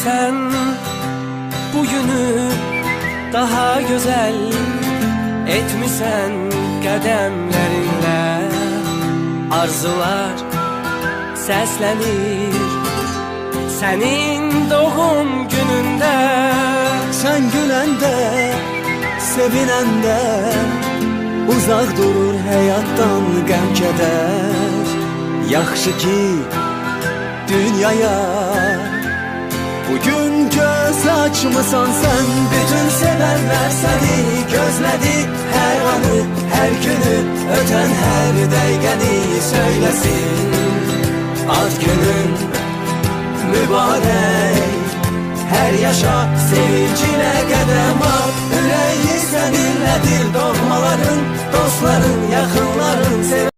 sen bugünü daha güzel etmişsen qədəmlərinlə. Arzular səslənir sənin doğum günündə. Sen gülende, sevinende uzak durur hayattan qəm kədər. Yaxşı ki dünyaya bugün göz açmısan sen. Bütün sevenler seni gözledi, her anı, her günü, öten her dəqiqəni söylesin. Ad günün mübarek, her yaşa sevincine qədəm at. Ürəyi səninlədir, doğmaların, dostların, yaxınların.